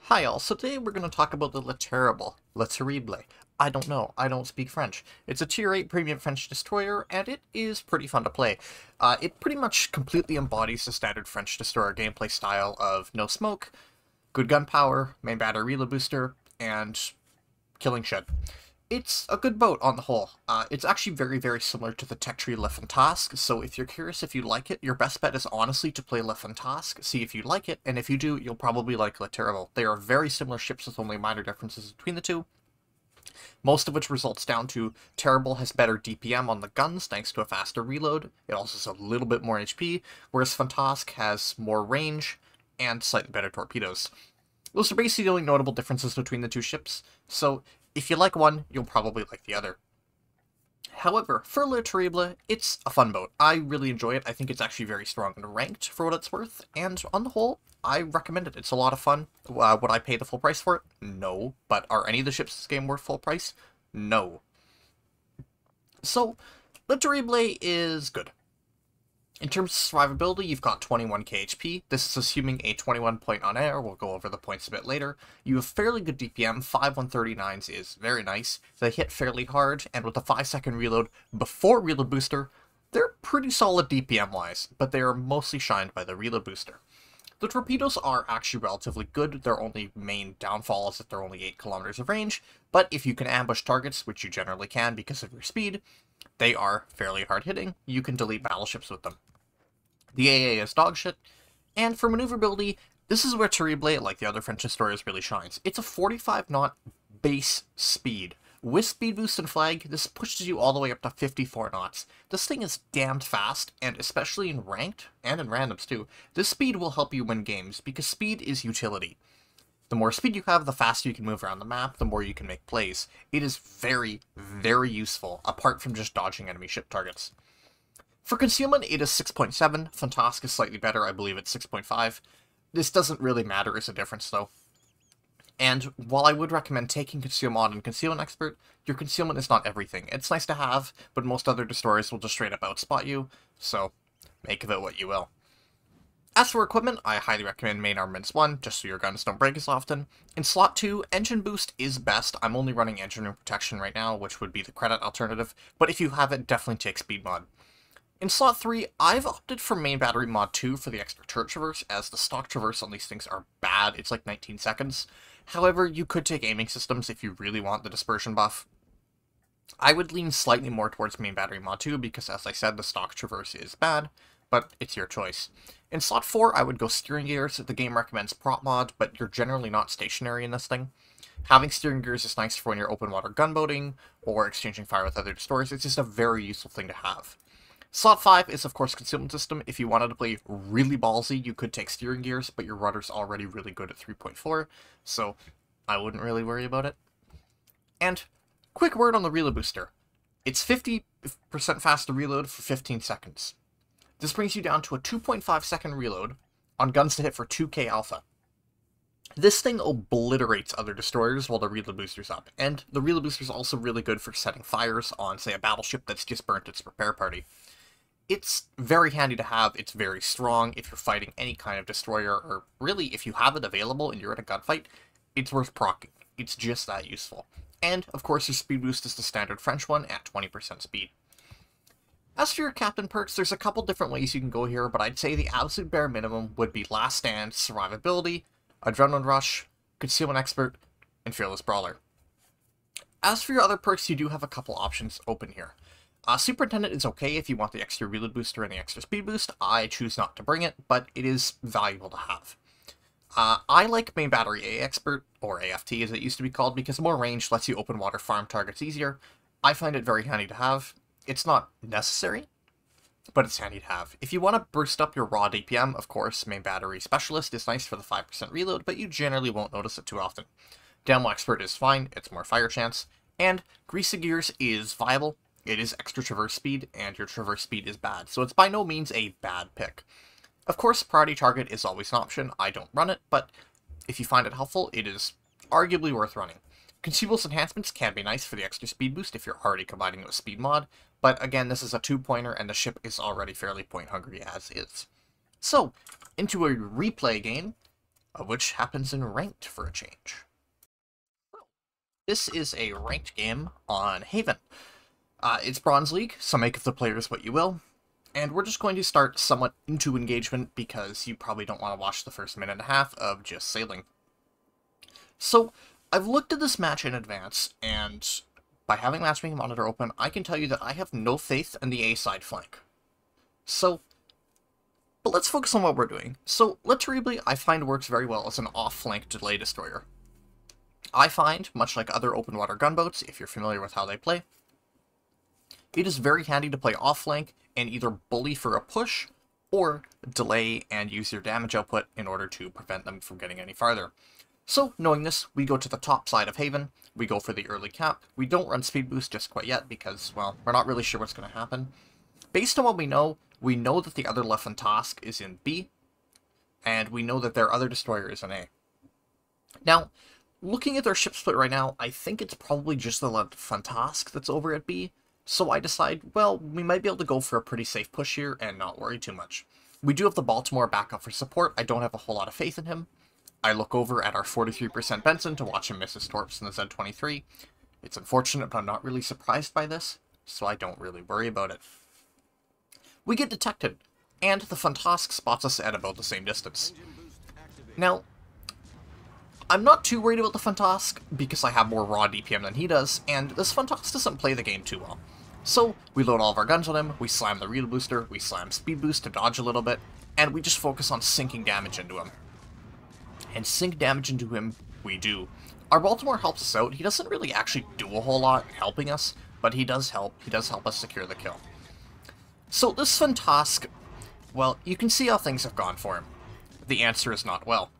Hi all, so today we're going to talk about the Le Terrible, Le Terrible. I don't know, I don't speak French. It's a tier 8 premium French destroyer, and it is pretty fun to play. It pretty much completely embodies the standard French destroyer gameplay style of no smoke, good gun power, main battery reload booster, and killing shit. It's a good boat on the whole. It's actually very similar to the tech tree Le Fantasque, so if you're curious if you like it, your best bet is honestly to play Le Fantasque, see if you like it, and if you do, you'll probably like Le Terrible. They are very similar ships with only minor differences between the two, most of which results down to Terrible has better DPM on the guns thanks to a faster reload. It also has a little bit more HP, whereas Fantasque has more range and slightly better torpedoes. Those are basically the only notable differences between the two ships, so if you like one, you'll probably like the other. However, for Le Terrible, it's a fun boat. I really enjoy it. I think it's actually very strong and ranked for what it's worth, and on the whole, I recommend it. It's a lot of fun. Would I pay the full price for it? No. But are any of the ships in this game worth full price? No. So, Le Terrible is good. In terms of survivability, you've got 21k HP. This is assuming a 21 point on air. We'll go over the points a bit later. You have fairly good DPM. 5 139s is very nice. They hit fairly hard, and with a 5-second reload before reload booster, they're pretty solid DPM-wise, but they are mostly shined by the reload booster. The torpedoes are actually relatively good. Their only main downfall is that they're only 8 kilometers of range, but if you can ambush targets, which you generally can because of your speed, they are fairly hard-hitting. You can delete battleships with them. The AA is dogshit, and for maneuverability, this is where Terrible, like the other French destroyers, really shines. It's a 45 knot base speed. With speed boost and flag, this pushes you all the way up to 54 knots. This thing is damned fast, and especially in ranked, and in randoms too, this speed will help you win games, because speed is utility. The more speed you have, the faster you can move around the map, the more you can make plays. It is very useful, apart from just dodging enemy ship targets. For concealment, it is 6.7. Fantasque is slightly better, I believe it's 6.5. This doesn't really matter as a difference, though. And while I would recommend taking Conceal Mod and Concealment Expert, your concealment is not everything. It's nice to have, but most other destroyers will just straight up outspot you, so make of it what you will. As for equipment, I highly recommend Main Armaments 1, just so your guns don't break as often. In slot 2, Engine Boost is best. I'm only running Engine Room Protection right now, which would be the credit alternative, but if you have it, definitely take Speed Mod. In slot 3, I've opted for Main Battery Mod 2 for the extra turret traverse, as the stock traverse on these things are bad. It's like 19 seconds. However, you could take aiming systems if you really want the dispersion buff. I would lean slightly more towards Main Battery Mod 2 because, as I said, the stock traverse is bad, but it's your choice. In slot 4, I would go steering gears. The game recommends prop mod, but you're generally not stationary in this thing. Having steering gears is nice for when you're open water gunboating or exchanging fire with other destroyers. It's just a very useful thing to have. Slot 5 is, of course, concealment system. If you wanted to play really ballsy, you could take steering gears, but your rudder's already really good at 3.4, so I wouldn't really worry about it. And quick word on the reload booster. It's 50% faster reload for 15 seconds. This brings you down to a 2.5 second reload on guns to hit for 2k alpha. This thing obliterates other destroyers while the reload booster's up, and the reload booster's also really good for setting fires on, say, a battleship that's just burnt its repair party. It's very handy to have, it's very strong if you're fighting any kind of destroyer, or really, if you have it available and you're in a gunfight, it's worth proccing. It's just that useful. And, of course, your speed boost is the standard French one at 20% speed. As for your captain perks, there's a couple different ways you can go here, but I'd say the absolute bare minimum would be Last Stand, Survivability, Adrenaline Rush, Concealment Expert, and Fearless Brawler. As for your other perks, you do have a couple options open here. Superintendent is okay if you want the extra reload booster and the extra speed boost. I choose not to bring it, but it is valuable to have. I like Main Battery A Expert, or AFT as it used to be called, because more range lets you open water farm targets easier. I find it very handy to have. It's not necessary, but it's handy to have. If you want to boost up your raw DPM, of course, Main Battery Specialist is nice for the 5% reload, but you generally won't notice it too often. Demo Expert is fine, it's more fire chance, and Grease the Gears is viable. It is extra traverse speed, and your traverse speed is bad, so it's by no means a bad pick. Of course, Priority Target is always an option. I don't run it, but if you find it helpful, it is arguably worth running. Consumables enhancements can be nice for the extra speed boost if you're already combining it with speed mod, but again, this is a 2-pointer and the ship is already fairly point hungry as is. So, into a replay game, which happens in ranked for a change. This is a ranked game on Haven. It's Bronze League, so make of the players what you will, and we're just going to start somewhat into engagement because you probably don't want to watch the first minute and a half of just sailing. So, I've looked at this match in advance, and by having Matchmaking Monitor open, I can tell you that I have no faith in the A-side flank. So, but let's focus on what we're doing. So, Laterally, I find works very well as an off-flank delay destroyer. I find, much like other open water gunboats, if you're familiar with how they play, it is very handy to play off-flank and either bully for a push, or delay and use your damage output in order to prevent them from getting any farther. So, knowing this, we go to the top side of Haven, we go for the early cap. We don't run speed boost just quite yet because, well, we're not really sure what's going to happen. Based on what we know that the other Le Fantasque is in B, and we know that their other destroyer is in A. Now, looking at their ship split right now, I think it's probably just the Le Fantasque that's over at B, so I decide, well, we might be able to go for a pretty safe push here and not worry too much. We do have the Baltimore back up for support. I don't have a whole lot of faith in him. I look over at our 43% Benson to watch him miss his torps in the Z23. It's unfortunate, but I'm not really surprised by this, so I don't really worry about it. We get detected, and the Fantasque spots us at about the same distance. Now, I'm not too worried about the Fantasque because I have more raw DPM than he does, and this Fantasque doesn't play the game too well. So, we load all of our guns on him, we slam the Reel Booster, we slam Speed Boost to dodge a little bit, and we just focus on sinking damage into him. And sink damage into him, we do. Our Baltimore helps us out. He doesn't really actually do a whole lot helping us, but he does help. He does help us secure the kill. So this Fantasque, well, you can see how things have gone for him. The answer is not well.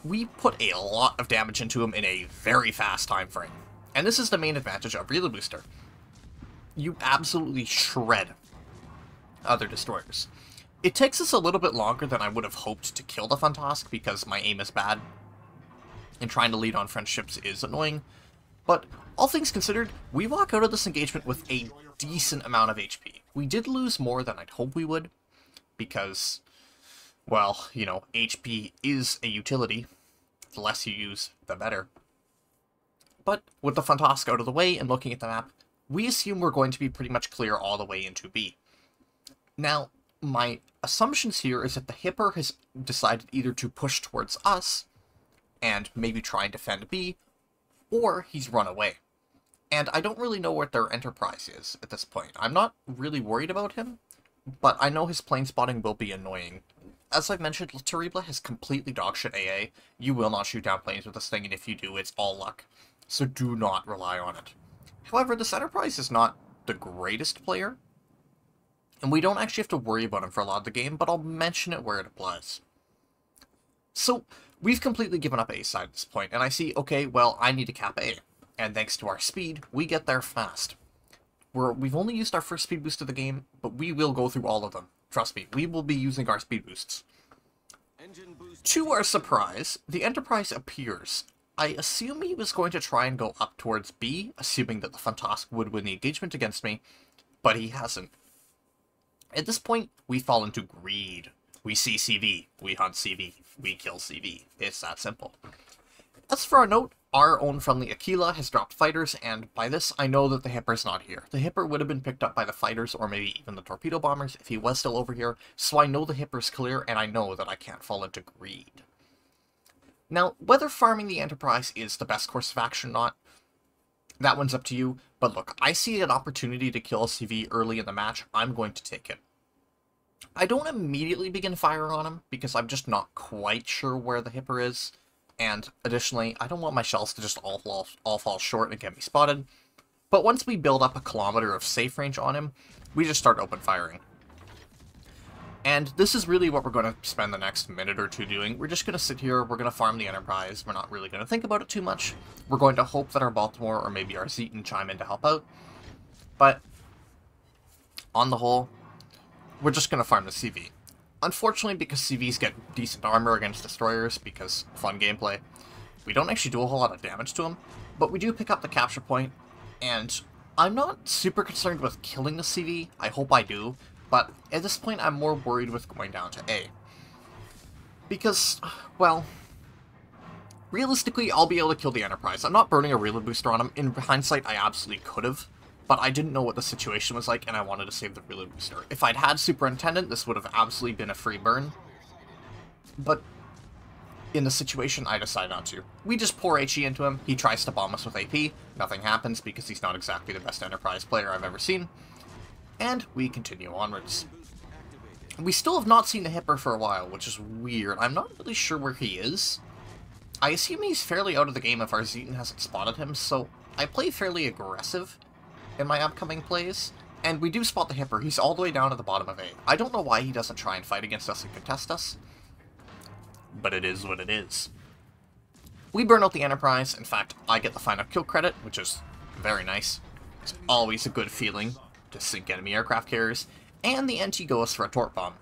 We put a lot of damage into him in a very fast time frame. And this is the main advantage of Reel Booster. You absolutely shred other destroyers. It takes us a little bit longer than I would have hoped to kill the Fantasque because my aim is bad, and trying to lead on French ships is annoying, but all things considered, we walk out of this engagement with a decent amount of HP. We did lose more than I'd hoped we would, because, well, you know, HP is a utility. The less you use, the better. But with the Fantasque out of the way and looking at the map, we assume we're going to be pretty much clear all the way into B. Now, my assumptions here is that the Hipper has decided either to push towards us and maybe try and defend B, or he's run away. And I don't really know what their enterprise is at this point. I'm not really worried about him, but I know his plane spotting will be annoying. As I've mentioned, Laterable has completely dogshit AA. You will not shoot down planes with this thing, and if you do, it's all luck. So do not rely on it. However, this enterprise is not the greatest player, and we don't actually have to worry about him for a lot of the game, but I'll mention it where it applies. So, we've completely given up A side at this point, and I see, okay, well, I need to cap A. And thanks to our speed, we get there fast. We've only used our first speed boost of the game, but we will go through all of them. Trust me, we will be using our speed boosts. To our surprise, the Enterprise appears. I assume he was going to try and go up towards B, assuming that the Fantasque would win the engagement against me, but he hasn't. At this point, we fall into greed. We see CV, we hunt CV, we kill CV. It's that simple. As for our note, our own friendly Aquila has dropped fighters, and by this, I know that the Hipper's not here. The Hipper would have been picked up by the fighters, or maybe even the torpedo bombers, if he was still over here, so I know the Hipper's clear, and I know that I can't fall into greed. Now, whether farming the Enterprise is the best course of action or not, that one's up to you, but look, I see an opportunity to kill a CV early in the match, I'm going to take it. I don't immediately begin firing on him, because I'm just not quite sure where the Hipper is, and additionally, I don't want my shells to just all fall short and get me spotted. But once we build up a kilometer of safe range on him, we just start open firing. And this is really what we're going to spend the next minute or two doing. We're just going to sit here, we're going to farm the Enterprise, we're not really going to think about it too much. We're going to hope that our Baltimore or maybe our Zeton chime in to help out. But, on the whole, we're just going to farm the CV. Unfortunately, because CVs get decent armor against destroyers, because fun gameplay, we don't actually do a whole lot of damage to them, but we do pick up the capture point, and I'm not super concerned with killing the CV, I hope I do, but at this point I'm more worried with going down to A. Because, well, Realistically, I'll be able to kill the Enterprise. I'm not burning a reload booster on him. In hindsight, I absolutely could have, but I didn't know what the situation was like, and I wanted to save the reload booster. If I'd had Superintendent, this would have absolutely been a free burn, but in the situation, I decided not to. We just pour HE into him, he tries to bomb us with AP, nothing happens because he's not exactly the best Enterprise player I've ever seen, and we continue onwards. We still have not seen the Hipper for a while, which is weird. I'm not really sure where he is. I assume he's fairly out of the game if our Zeton hasn't spotted him, so I play fairly aggressive in my upcoming plays, and we do spot the Hipper. He's all the way down at the bottom of A. I don't know why he doesn't try and fight against us and contest us, but it is what it is. We burn out the Enterprise. In fact, I get the final kill credit, which is very nice. It's always a good feeling to sink enemy aircraft carriers, and the NT goes for a torp bomb.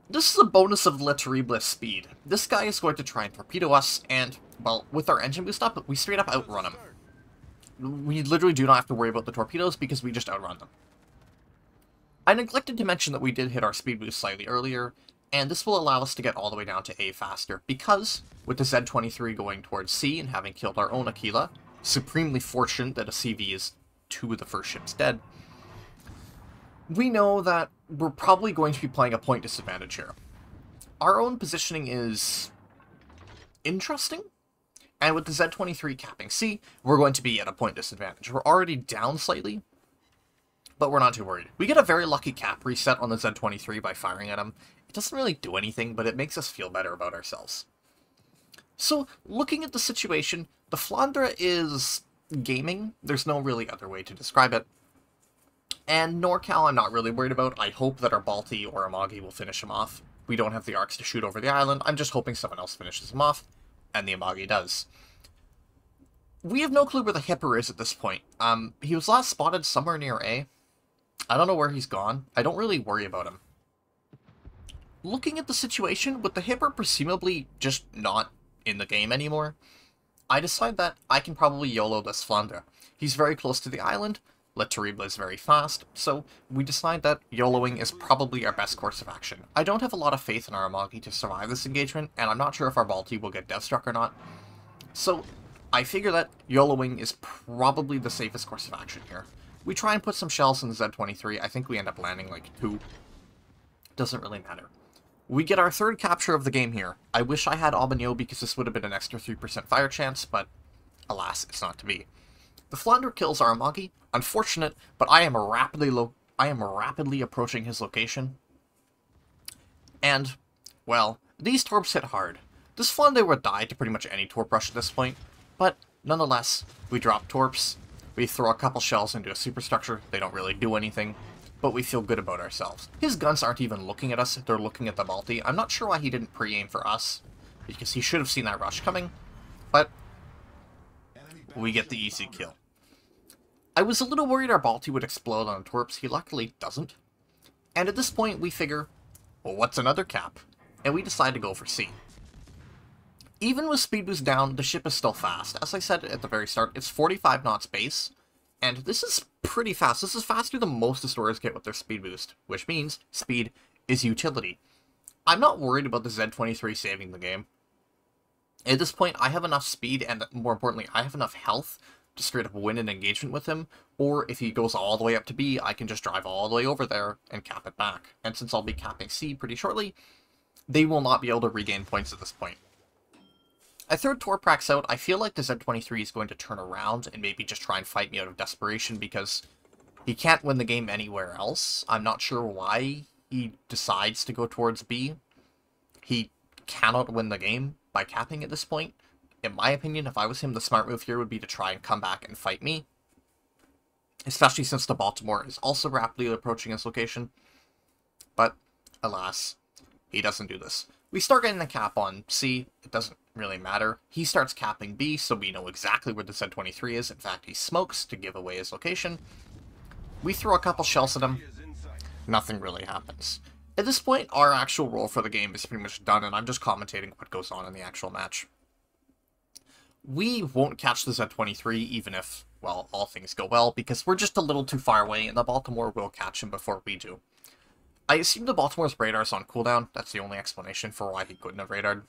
This is a bonus of Le Terrible's speed. This guy is going to try and torpedo us, and, well, with our engine boost up, we straight up outrun him. We literally do not have to worry about the torpedoes because we just outrun them. I neglected to mention that we did hit our speed boost slightly earlier, and this will allow us to get all the way down to A faster, because, with the Z-23 going towards C and having killed our own Aquila, supremely fortunate that a CV is 2 of the first ships dead, we know that we're probably going to be playing a point disadvantage here. Our own positioning is interesting, and with the Z-23 capping C, we're going to be at a point disadvantage. We're already down slightly, but we're not too worried. We get a very lucky cap reset on the Z-23 by firing at him. It doesn't really do anything, but it makes us feel better about ourselves. So, looking at the situation, the Flandre is gaming. There's no really other way to describe it. And NorCal I'm not really worried about. I hope that our Balti or Amagi will finish him off. We don't have the arcs to shoot over the island. I'm just hoping someone else finishes him off, and the Amagi does. We have no clue where the Hipper is at this point. He was last spotted somewhere near A. I don't know where he's gone. I don't really worry about him. Looking at the situation, with the Hipper presumably just not in the game anymore, I decide that I can probably YOLO this Flandre. He's very close to the island. Le Terrible is very fast, so we decide that YOLOing is probably our best course of action. I don't have a lot of faith in our Amagi to survive this engagement, and I'm not sure if our Balti will get Deathstruck or not. So, I figure that YOLOing is probably the safest course of action here. We try and put some shells in the Z-23, I think we end up landing like 2. Doesn't really matter. We get our third capture of the game here. I wish I had Aubigno because this would have been an extra 3% fire chance, but alas, it's not to be. The Flandre kills our Amagi. Unfortunate, but I am rapidly approaching his location. And, well, these torps hit hard. This Flandre would die to pretty much any torp rush at this point, but nonetheless, we drop torps, we throw a couple shells into a superstructure, they don't really do anything, but we feel good about ourselves. His guns aren't even looking at us, they're looking at the Balti. I'm not sure why he didn't pre-aim for us, because he should have seen that rush coming, but we get the easy kill. I was a little worried our Balti would explode on torps, he luckily doesn't. And at this point we figure, well, what's another cap? And we decide to go for C. Even with speed boost down, the ship is still fast. As I said at the very start, it's 45 knots base, and this is pretty fast. This is faster than most destroyers get with their speed boost, which means speed is utility. I'm not worried about the Z-23 saving the game. At this point, I have enough speed, and more importantly, I have enough health to straight up win an engagement with him, or if he goes all the way up to B, I can just drive all the way over there and cap it back. And since I'll be capping C pretty shortly, they will not be able to regain points at this point. I throw Torprax out. I feel like the Z-23 is going to turn around and maybe just try and fight me out of desperation because he can't win the game anywhere else. I'm not sure why he decides to go towards B. He cannot win the game by capping at this point. In my opinion, if I was him, the smart move here would be to try and come back and fight me. Especially since the Baltimore is also rapidly approaching his location. But, alas, he doesn't do this. We start getting the cap on C. It doesn't really matter. He starts capping B, so we know exactly where the Z-23 is. In fact, he smokes to give away his location. We throw a couple shells at him. Nothing really happens. At this point, our actual role for the game is pretty much done, and I'm just commentating what goes on in the actual match. We won't catch the Z-23 even if, well, all things go well, because we're just a little too far away, and the Baltimore will catch him before we do. I assume the Baltimore's radar is on cooldown. That's the only explanation for why he couldn't have radared.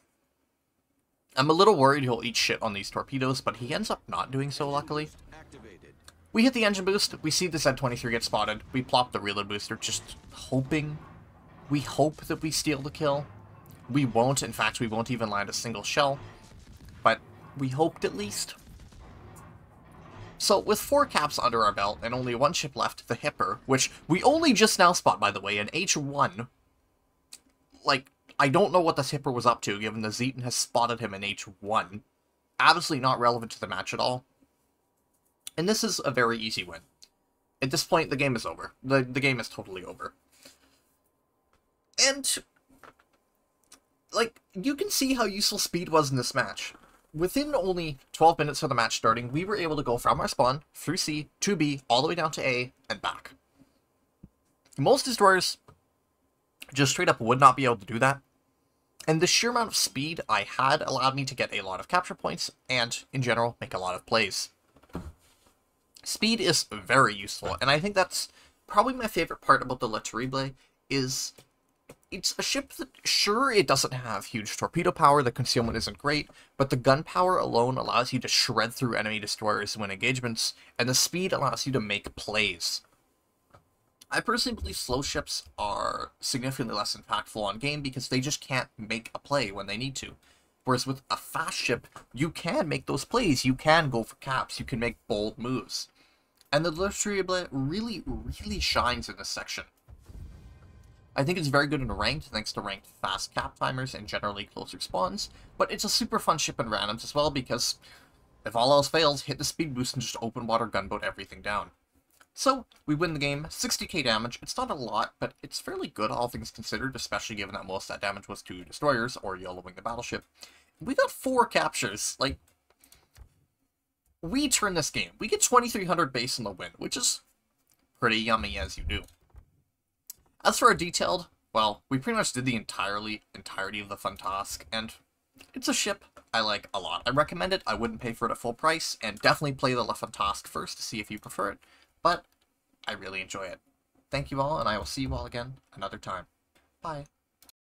I'm a little worried he'll eat shit on these torpedoes, but he ends up not doing so, luckily. We hit the engine boost, we see the Z-23 get spotted, we plop the reload booster, just hoping. We hope that we steal the kill. We won't, in fact, we won't even land a single shell. But we hoped at least. So, with 4 caps under our belt and only 1 ship left, the Hipper, which we only just now spot, by the way, in H1. Like, I don't know what this Hipper was up to, given the Zeton has spotted him in H1. Absolutely not relevant to the match at all. And this is a very easy win. At this point, the game is over. The game is totally over. And, like, you can see how useful speed was in this match. Within only 12 minutes of the match starting, we were able to go from our spawn, through C, to B, all the way down to A, and back. Most destroyers just straight up would not be able to do that. And the sheer amount of speed I had allowed me to get a lot of capture points, and, in general, make a lot of plays. Speed is very useful, and I think that's probably my favorite part about the Le Terrible, is it's a ship that, sure, it doesn't have huge torpedo power, the concealment isn't great, but the gun power alone allows you to shred through enemy destroyers when engagements, and the speed allows you to make plays. I personally believe slow ships are significantly less impactful on game because they just can't make a play when they need to. Whereas with a fast ship, you can make those plays, you can go for caps, you can make bold moves. And the Le Terrible really, really shines in this section. I think it's very good in ranked, thanks to ranked fast cap timers and generally closer spawns, but it's a super fun ship in randoms as well because, if all else fails, hit the speed boost and just open water gunboat everything down. So, we win the game, 60k damage. It's not a lot, but it's fairly good all things considered, especially given that most of that damage was to destroyers or YOLOing the battleship. We got 4 captures. Like, we turn this game. We get 2300 base in the win, which is pretty yummy as you do. As for our detailed, well, we pretty much did the entirety of the fun task, and it's a ship I like a lot. I recommend it. I wouldn't pay for it at full price, and definitely play the fun task first to see if you prefer it. But I really enjoy it. Thank you all, and I will see you all again another time. Bye.